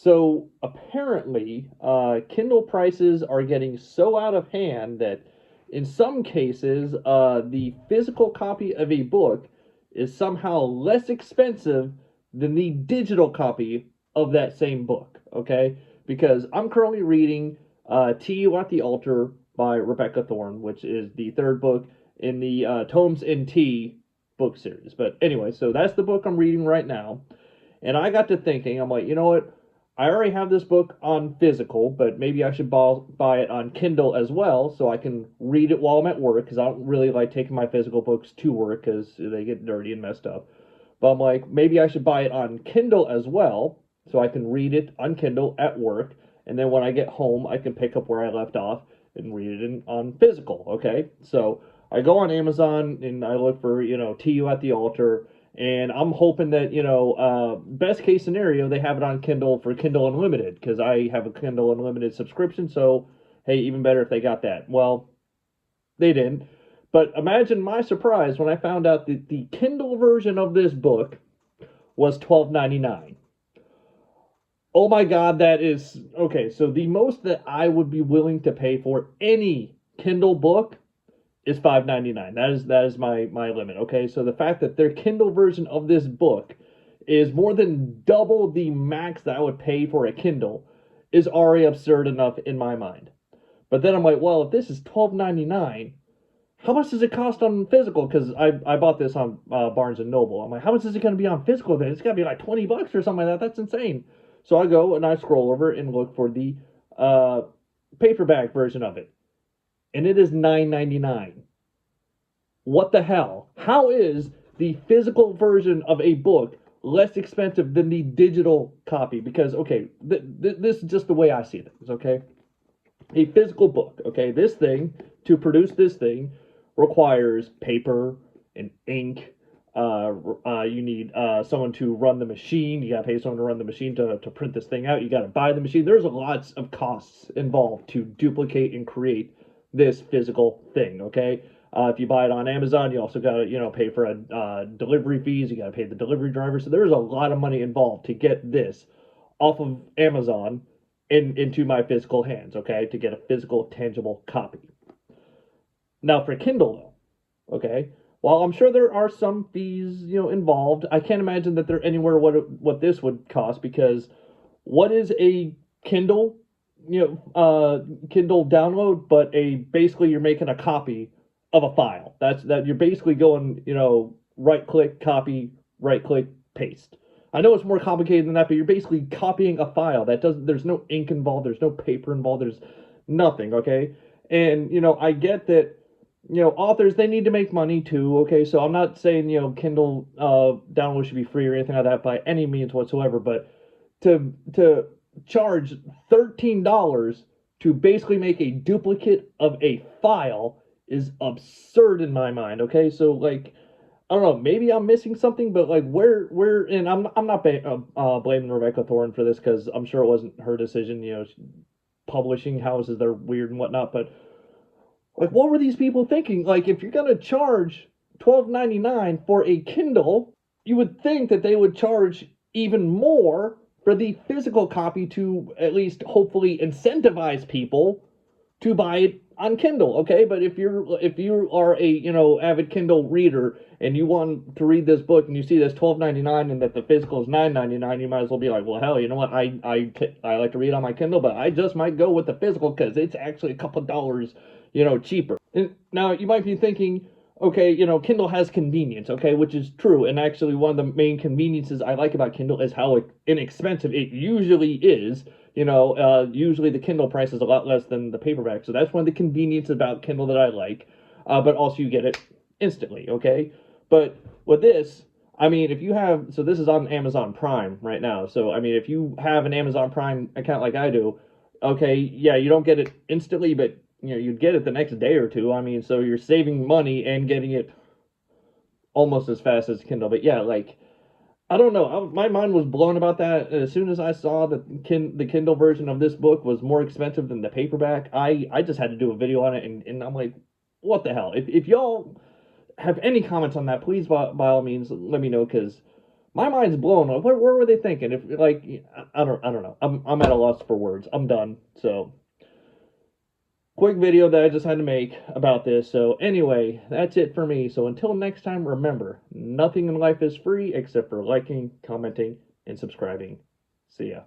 So apparently, Kindle prices are getting so out of hand that in some cases, the physical copy of a book is somehow less expensive than the digital copy of that same book. Okay, because I'm currently reading "To You at the Altar" by Rebecca Thorne, which is the third book in the Tomes in Tea book series. But anyway, so that's the book I'm reading right now. And I got to thinking, I'm like, you know what? I already have this book on physical, but maybe I should buy it on Kindle as well so I can read it while I'm at work because I don't really like taking my physical books to work because they get dirty and messed up. But I'm like, maybe I should buy it on Kindle as well so I can read it on Kindle at work. And then when I get home, I can pick up where I left off and read it on physical. Okay. So I go on Amazon and I look for, To You at the Altar. And I'm hoping that, best case scenario, they have it on Kindle for Kindle Unlimited because I have a Kindle Unlimited subscription. So, hey, even better if they got that. Well, they didn't. But imagine my surprise when I found out that the Kindle version of this book was $12.99. Oh my God, that is okay. So the most that I would be willing to pay for any Kindle book is $5.99. That is my limit. Okay, so the fact that their Kindle version of this book is more than double the max that I would pay for a Kindle is already absurd enough in my mind. But then I'm like, well, if this is $12.99, how much does it cost on physical? Because I bought this on Barnes and Noble. I'm like, how much is it going to be on physical? Then it's got to be like $20 or something like that. That's insane. So I go and I scroll over and look for the uh, paperback version of it, and it is $9.99. What the hell? How is the physical version of a book less expensive than the digital copy? Because okay, this is just the way I see things. Okay, a physical book. Okay, this thing to produce this thing requires paper and ink. You need someone to run the machine. You got to pay someone to run the machine to print this thing out. You got to buy the machine. There's lots of costs involved to duplicate and create this physical thing. Okay. If you buy it on Amazon, you also got to pay for delivery fees. You got to pay the delivery driver. So there's a lot of money involved to get this off of Amazon into my physical hands. Okay, to get a physical, tangible copy. Now for Kindle, though, okay, while I'm sure there are some fees, involved, I can't imagine that they're anywhere what this would cost because what is a Kindle, Kindle download, but a basically you're making a copy of a file. That you're basically going, right click, copy, right click, paste. I know it's more complicated than that, but you're basically copying a file. That doesn't. There's no ink involved. There's no paper involved. There's nothing. Okay, and I get that authors they need to make money too. Okay, so I'm not saying Kindle download should be free or anything like that by any means whatsoever, but to charge $13 to basically make a duplicate of a file is absurd in my mind. Okay, so like I don't know, maybe I'm missing something, but like where and I'm not blaming Rebecca Thorne for this because I'm sure it wasn't her decision. Publishing houses they're weird and whatnot, but like, what were these people thinking? Like, if you're gonna charge $12.99 for a Kindle, you would think that they would charge even more for the physical copy to at least hopefully incentivize people to buy it on Kindle. Okay, but if you are a avid Kindle reader and you want to read this book and you see this $12.99 and that the physical is $9.99, you might as well be like, well, hell, you know what? I like to read on my Kindle, but I just might go with the physical because it's actually a couple dollars cheaper. And now you might be thinking, okay, Kindle has convenience, okay, which is true. And actually, one of the main conveniences I like about Kindle is how inexpensive it usually is. Usually the Kindle price is a lot less than the paperback. So that's one of the conveniences about Kindle that I like. But also you get it instantly, okay? But with this, I mean, if you have, so this is on Amazon Prime right now. So, I mean, if you have an Amazon Prime account like I do, okay, yeah, you don't get it instantly, but you'd get it the next day or two. I mean, so you're saving money and getting it almost as fast as Kindle. But yeah, like I don't know. My mind was blown about that. As soon as I saw that the Kindle version of this book was more expensive than the paperback, I just had to do a video on it, and I'm like, what the hell? If y'all have any comments on that, please by all means let me know because My mind's blown. What were they thinking? If like, I don't know. I'm at a loss for words. I'm done. So quick video that I just had to make about this. So anyway, that's it for me. So until next time, remember, nothing in life is free except for liking, commenting, and subscribing. See ya.